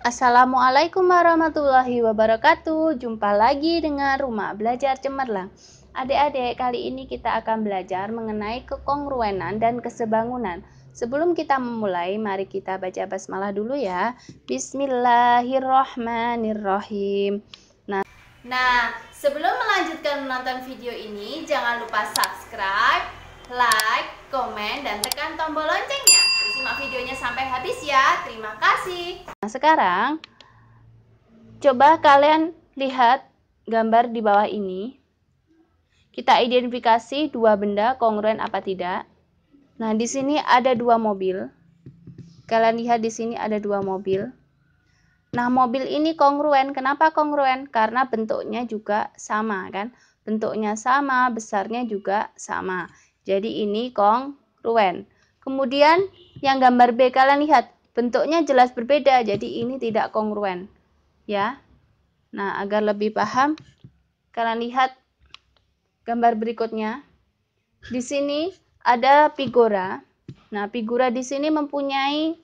Assalamualaikum warahmatullahi wabarakatuh. Jumpa lagi dengan Rumah Belajar Cemerlang. Adik-adik, kali ini kita akan belajar mengenai kekongruenan dan kesebangunan. Sebelum kita memulai, mari kita baca basmalah dulu ya. Bismillahirrahmanirrahim. Nah, sebelum melanjutkan menonton video ini, jangan lupa subscribe, like, komen, dan tekan tombol loncengnya. Simak videonya sampai habis ya. Terima kasih. Nah, sekarang coba kalian lihat gambar di bawah ini. Kita identifikasi dua benda kongruen apa tidak. Nah, di sini ada dua mobil. Kalian lihat di sini ada dua mobil. Nah, mobil ini kongruen. Kenapa kongruen? Karena bentuknya juga sama, kan? Bentuknya sama, besarnya juga sama. Jadi ini kongruen. Kemudian yang gambar B kalian lihat, bentuknya jelas berbeda. Jadi ini tidak kongruen. Ya. Nah, agar lebih paham, kalian lihat gambar berikutnya. Di sini ada figura. Nah, figura di sini mempunyai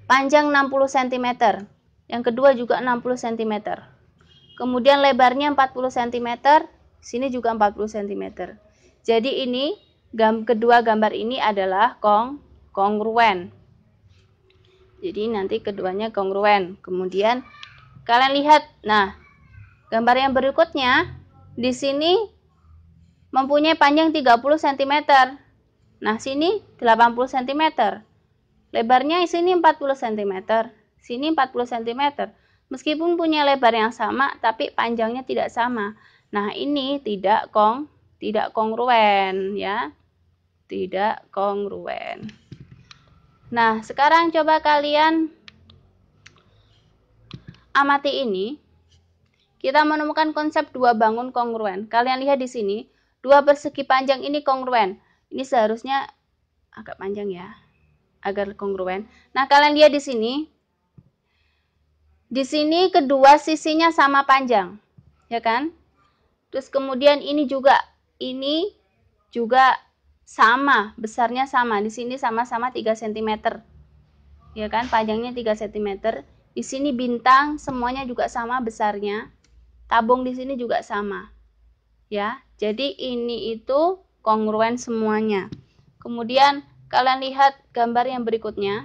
panjang 60 cm. Yang kedua juga 60 cm. Kemudian lebarnya 40 cm. Sini juga 40 cm. Jadi ini kedua gambar ini adalah kongruen. Jadi nanti keduanya kongruen. Kemudian kalian lihat, nah, gambar yang berikutnya di sini mempunyai panjang 30 cm. Nah, sini 80 cm. Lebarnya di sini 40 cm, sini 40 cm. Meskipun punya lebar yang sama, tapi panjangnya tidak sama. Nah, ini tidak kongruen ya. Tidak kongruen. Nah, sekarang coba kalian amati ini. Kita menemukan konsep dua bangun kongruen. Kalian lihat di sini, dua persegi panjang ini kongruen. Ini seharusnya agak panjang ya, agar kongruen. Nah, kalian lihat di sini. Di sini kedua sisinya sama panjang. Ya kan? Terus kemudian ini juga sama, besarnya sama. Di sini sama-sama 3 cm. Ya kan? Panjangnya 3 cm. Di sini bintang semuanya juga sama besarnya. Tabung di sini juga sama. Ya. Jadi ini itu kongruen semuanya. Kemudian kalian lihat gambar yang berikutnya.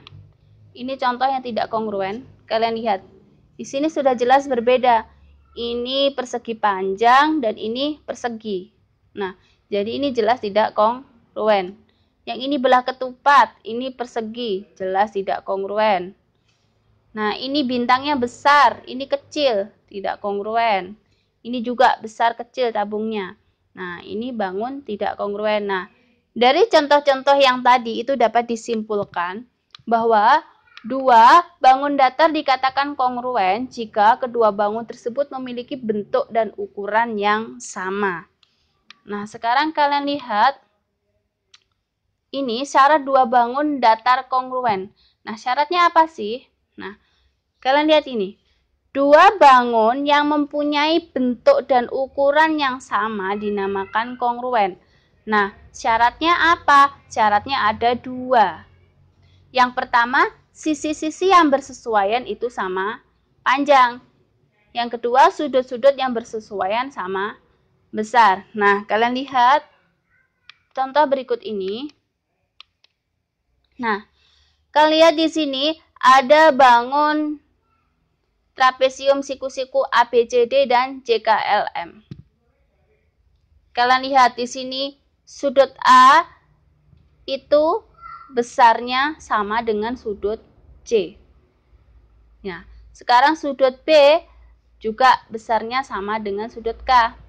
Ini contoh yang tidak kongruen. Kalian lihat. Di sini sudah jelas berbeda. Ini persegi panjang dan ini persegi. Nah, jadi ini jelas tidak kongruen. Yang ini belah ketupat, ini persegi, jelas tidak kongruen. Nah, ini bintangnya besar, ini kecil, tidak kongruen. Ini juga besar kecil tabungnya. Nah, ini bangun tidak kongruen. Nah, dari contoh-contoh yang tadi itu dapat disimpulkan bahwa dua bangun datar dikatakan kongruen jika kedua bangun tersebut memiliki bentuk dan ukuran yang sama. Nah, sekarang kalian lihat ini syarat dua bangun datar kongruen. Nah, syaratnya apa sih? Nah, kalian lihat ini. Dua bangun yang mempunyai bentuk dan ukuran yang sama dinamakan kongruen. Nah, syaratnya apa? Syaratnya ada dua. Yang pertama, sisi-sisi yang bersesuaian itu sama panjang. Yang kedua, sudut-sudut yang bersesuaian sama besar. Nah, kalian lihat contoh berikut ini. Nah, kalian lihat di sini ada bangun trapesium siku-siku ABCD dan JKLM. Kalian lihat di sini sudut A itu besarnya sama dengan sudut C. Ya, sekarang sudut B juga besarnya sama dengan sudut K.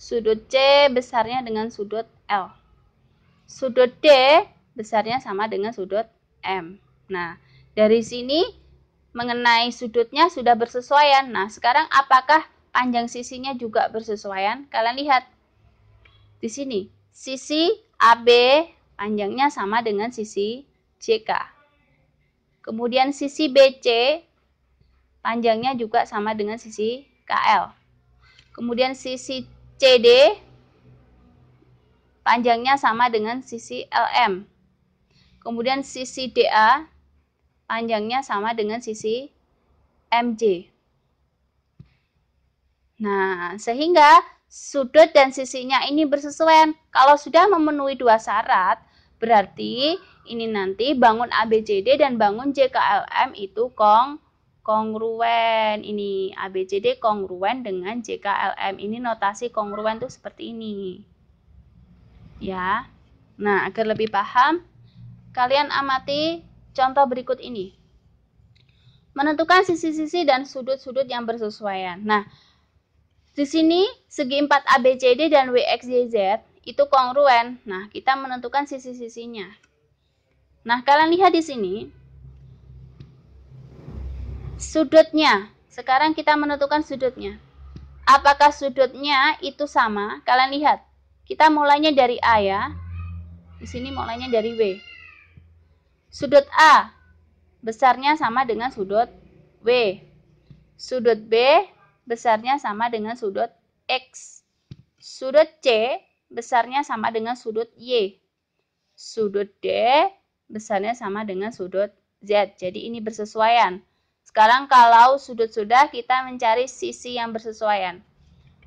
Sudut C besarnya dengan sudut L. Sudut D besarnya sama dengan sudut M. Nah, dari sini mengenai sudutnya sudah bersesuaian. Nah, sekarang apakah panjang sisinya juga bersesuaian? Kalian lihat. Di sini, sisi AB panjangnya sama dengan sisi JK. Kemudian sisi BC panjangnya juga sama dengan sisi KL. Kemudian sisi CD panjangnya sama dengan sisi LM. Kemudian sisi DA panjangnya sama dengan sisi MJ. Nah, sehingga sudut dan sisinya ini bersesuaian. Kalau sudah memenuhi dua syarat, berarti ini nanti bangun ABCD dan bangun JKLM itu kongruen. Ini ABCD kongruen dengan JKLM. Ini notasi kongruen tuh seperti ini. Ya. Nah, agar lebih paham, kalian amati contoh berikut ini. Menentukan sisi-sisi dan sudut-sudut yang bersesuaian. Nah, di sini segi 4 ABCD dan WXYZ itu kongruen. Nah, kita menentukan sisi-sisinya. Nah, kalian lihat di sini sudutnya. Sekarang kita menentukan sudutnya. Apakah sudutnya itu sama? Kalian lihat. Kita mulainya dari A ya. Di sini mulainya dari W. Sudut A besarnya sama dengan sudut W. Sudut B besarnya sama dengan sudut X. Sudut C besarnya sama dengan sudut Y. Sudut D besarnya sama dengan sudut Z. Jadi ini bersesuaian. Sekarang kalau sudut sudah, kita mencari sisi yang bersesuaian.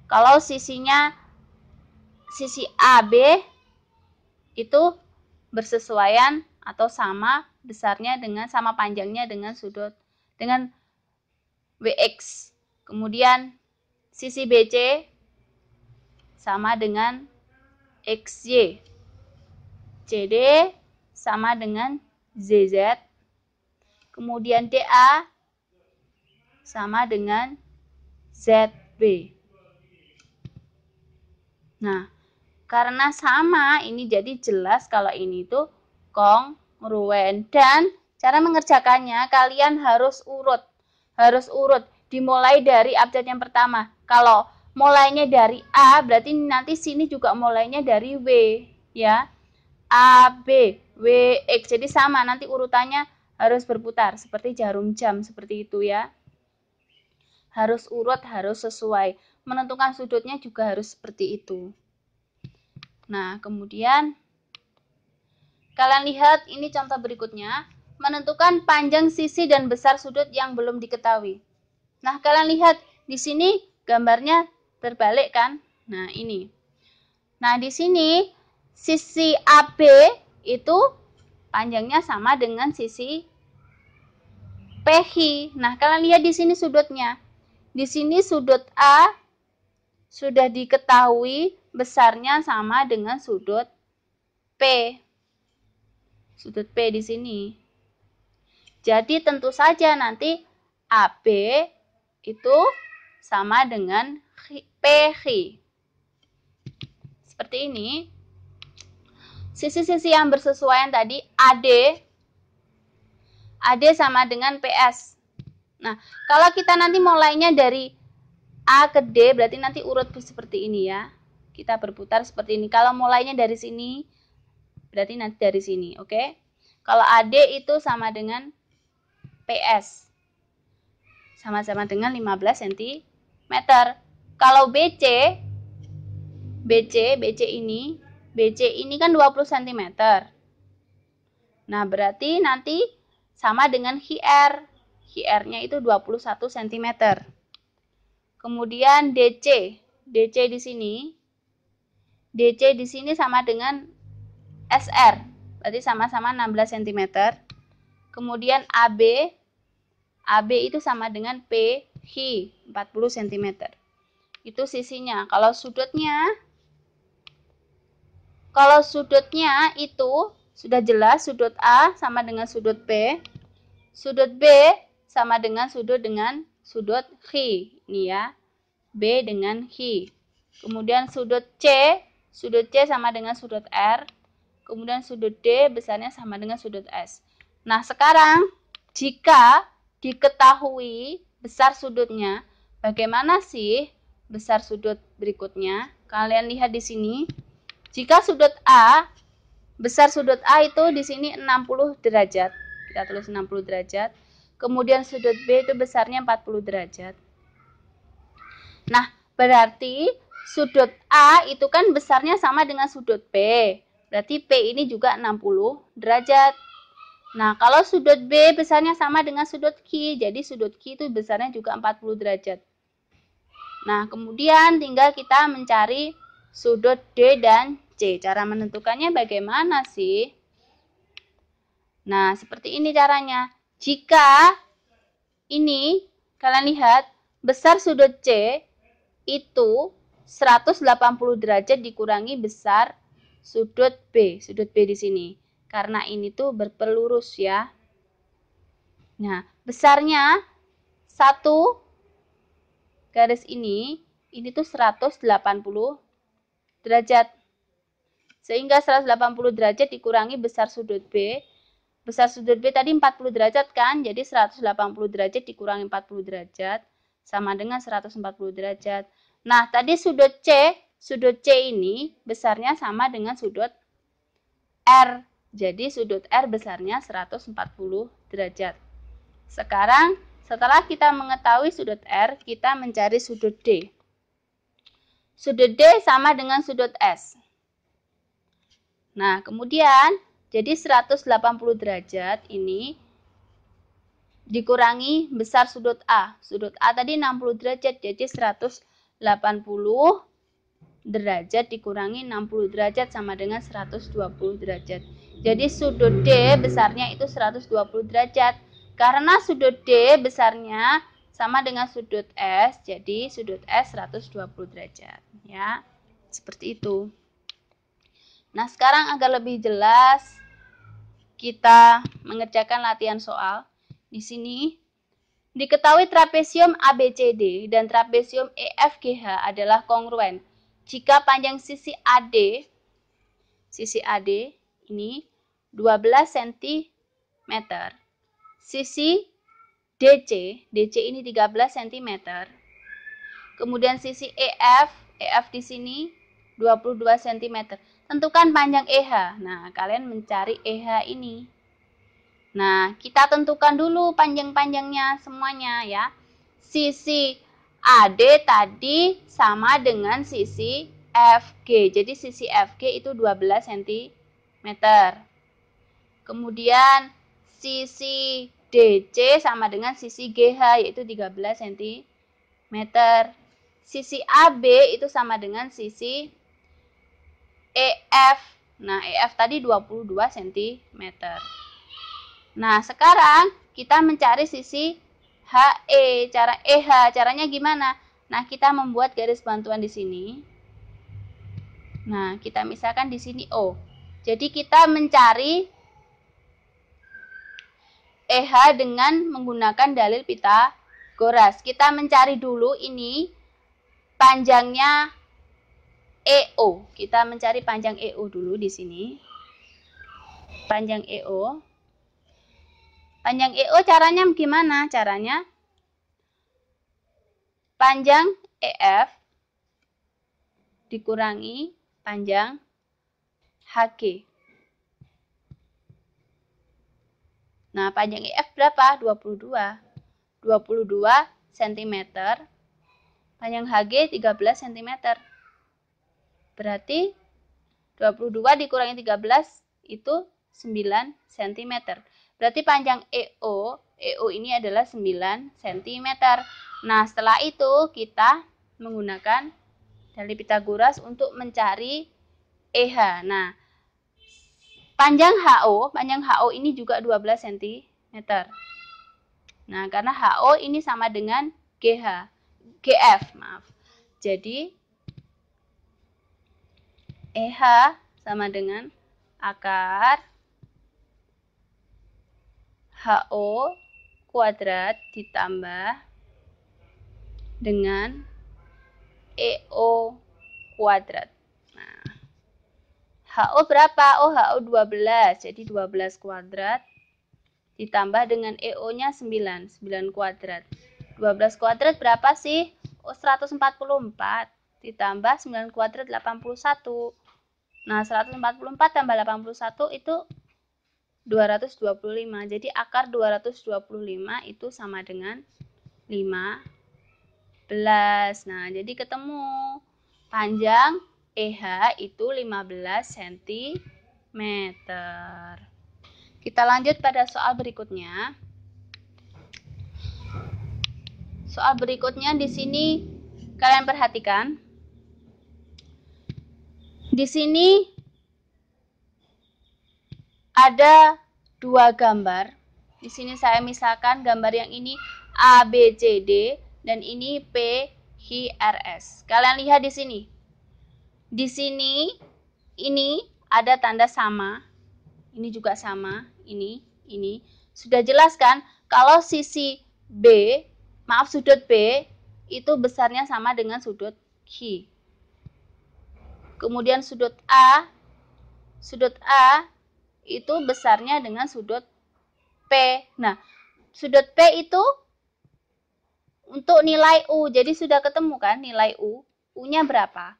Kalau sisinya sisi AB itu bersesuaian atau sama besarnya dengan sama panjangnya dengan sudut dengan WX. Kemudian sisi BC sama dengan XY. CD sama dengan ZZ. Kemudian DA sama dengan ZB. Nah, karena sama, ini jadi jelas kalau ini tuh kongruen. Dan cara mengerjakannya, kalian harus urut. Dimulai dari abjad yang pertama. Kalau mulainya dari A, berarti nanti sini juga mulainya dari W. Ya, A, B, W, X. Jadi sama, nanti urutannya harus berputar. Seperti jarum jam, seperti itu ya. Harus urut, harus sesuai. Menentukan sudutnya juga harus seperti itu. Nah, kemudian kalian lihat ini contoh berikutnya. Menentukan panjang sisi dan besar sudut yang belum diketahui. Nah, kalian lihat di sini gambarnya terbalik kan? Nah, ini. Nah, di sini sisi AB itu panjangnya sama dengan sisi PH. Nah, kalian lihat di sini sudutnya. Di sini sudut A sudah diketahui besarnya sama dengan sudut P. Sudut P di sini. Jadi tentu saja nanti AB itu sama dengan PH. Seperti ini. Sisi-sisi yang bersesuaian tadi AD sama dengan PS. Nah, kalau kita nanti mulainya dari A ke D, berarti nanti urut seperti ini ya. Kita berputar seperti ini. Kalau mulainya dari sini, berarti nanti dari sini, oke? Kalau AD itu sama dengan PS. Sama-sama dengan 15 cm. Kalau BC ini kan 20 cm. Nah, berarti nanti sama dengan HR. HR-nya itu 21 cm. Kemudian DC di sini. DC di sini sama dengan SR. Berarti sama-sama 16 cm. Kemudian AB itu sama dengan PH, 40 cm. Itu sisinya. Kalau sudutnya itu sudah jelas, sudut A sama dengan sudut B. Sudut B sama dengan sudut H. Ini ya. B dengan H. Kemudian sudut C sama dengan sudut R. Kemudian sudut D besarnya sama dengan sudut S. Nah, sekarang jika diketahui besar sudutnya, bagaimana sih besar sudut berikutnya? Kalian lihat di sini. Jika sudut A, besar sudut A itu di sini 60 derajat. Kita tulis 60 derajat. Kemudian sudut B itu besarnya 40 derajat. Nah, berarti sudut A itu kan besarnya sama dengan sudut P. Berarti P ini juga 60 derajat. Nah, kalau sudut B besarnya sama dengan sudut Q, jadi sudut Q itu besarnya juga 40 derajat. Nah, kemudian tinggal kita mencari sudut D dan C. Cara menentukannya bagaimana sih? Nah, seperti ini caranya. Jika ini, kalian lihat, besar sudut C itu 180 derajat dikurangi besar sudut B di sini. Karena ini tuh berpelurus ya. Nah, besarnya 1 garis ini tuh 180 derajat. Sehingga 180 derajat dikurangi besar sudut B. Besar sudut B tadi 40 derajat kan? Jadi 180 derajat dikurangi 40 derajat sama dengan 140 derajat. Nah, tadi sudut C ini besarnya sama dengan sudut R. Jadi sudut R besarnya 140 derajat. Sekarang setelah kita mengetahui sudut R, kita mencari sudut D. Sudut D sama dengan sudut S. Nah, kemudian jadi 180 derajat ini dikurangi besar sudut A. Sudut A tadi 60 derajat, jadi 180 derajat dikurangi 60 derajat sama dengan 120 derajat. Jadi sudut D besarnya itu 120 derajat. Karena sudut D besarnya sama dengan sudut S, jadi sudut S 120 derajat. Ya, seperti itu. Nah, sekarang agar lebih jelas, kita mengerjakan latihan soal. Di sini, diketahui trapesium ABCD dan trapesium EFGH adalah kongruen jika panjang sisi AD ini 12 cm, sisi DC ini 13 cm, kemudian sisi EF di sini 22 cm. Tentukan panjang EH. Nah, kalian mencari EH ini. Nah, kita tentukan dulu panjang-panjangnya semuanya ya. Sisi AD tadi sama dengan sisi FG. Jadi sisi FG itu 12 cm. Kemudian sisi DC sama dengan sisi GH yaitu 13 cm. Sisi AB itu sama dengan sisi EF. Nah, EF tadi 22 cm. Nah, sekarang kita mencari sisi HE. Caranya gimana? Nah, kita membuat garis bantuan di sini. Nah, kita misalkan di sini O. Jadi kita mencari EH dengan menggunakan dalil Pitagoras. Kita mencari dulu ini panjangnya EO. Kita mencari panjang EO dulu di sini. Panjang EO. Panjang EO caranya gimana? Caranya panjang EF dikurangi panjang HG. Nah, panjang EF berapa? 22 cm. Panjang HG 13 cm. Berarti 22 dikurangi 13 itu 9 cm. Berarti panjang EO ini adalah 9 cm. Nah, setelah itu kita menggunakan dalil Pitagoras untuk mencari EH. Nah, panjang HO ini juga 12 cm. Nah, karena HO ini sama dengan GF, maaf. Jadi EH sama dengan akar HO kuadrat ditambah dengan EO kuadrat. Nah, HO berapa? Oh, HO 12. Jadi 12 kuadrat ditambah dengan EO-nya 9 kuadrat. 12 kuadrat berapa sih? Oh, 144 ditambah 9 kuadrat 81. Nah, 144 tambah 81 itu 225. Jadi akar 225 itu sama dengan 15. Nah, jadi ketemu panjang EH itu 15 cm. Kita lanjut pada soal berikutnya. Soal berikutnya di sini kalian perhatikan. Di sini ada dua gambar. Di sini saya misalkan gambar yang ini A, B, C, D dan ini P, Q, R, S. Kalian lihat di sini. Di sini ini ada tanda sama. Ini juga sama. Ini. Sudah jelas kan kalau sisi B, sudut B itu besarnya sama dengan sudut Q. Kemudian sudut A itu besarnya dengan sudut P. Nah, sudut P itu untuk nilai U. Jadi sudah ketemu kan nilai U. U-nya berapa?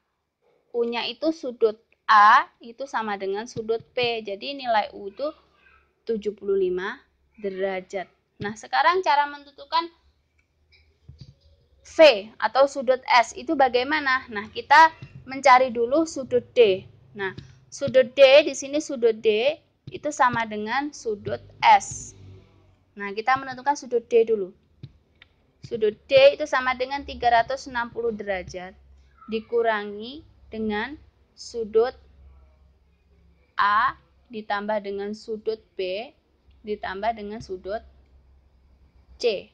U-nya itu sudut A itu sama dengan sudut P. Jadi nilai U itu 75 derajat. Nah, sekarang cara menentukan V atau sudut S itu bagaimana? Nah, kita mencari dulu sudut D. Nah, sudut D di sini sudut D itu sama dengan sudut S. Nah, kita menentukan sudut D dulu. Sudut D itu sama dengan 360 derajat dikurangi dengan sudut A ditambah dengan sudut B ditambah dengan sudut C.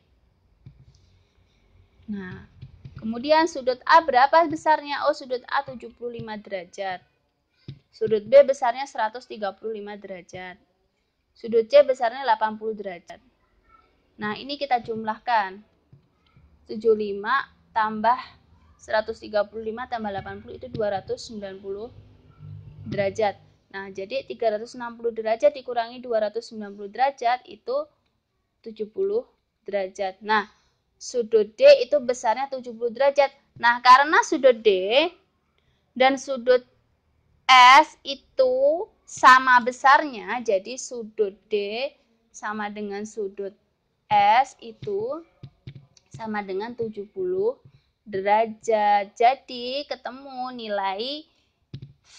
Nah, kemudian sudut A berapa besarnya? Oh, sudut A 75 derajat. Sudut B besarnya 135 derajat. Sudut C besarnya 80 derajat. Nah, ini kita jumlahkan. 75 tambah 135 tambah 80 itu 290 derajat. Nah, jadi 360 derajat dikurangi 290 derajat itu 70 derajat. Nah, sudut D itu besarnya 70 derajat. Nah, karena sudut D dan sudut S itu sama besarnya, jadi sudut D sama dengan sudut S itu sama dengan 70 derajat. Jadi, ketemu nilai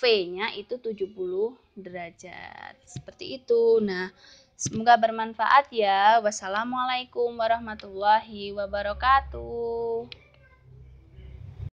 V-nya itu 70 derajat. Seperti itu. Nah, semoga bermanfaat ya. Wassalamualaikum warahmatullahi wabarakatuh.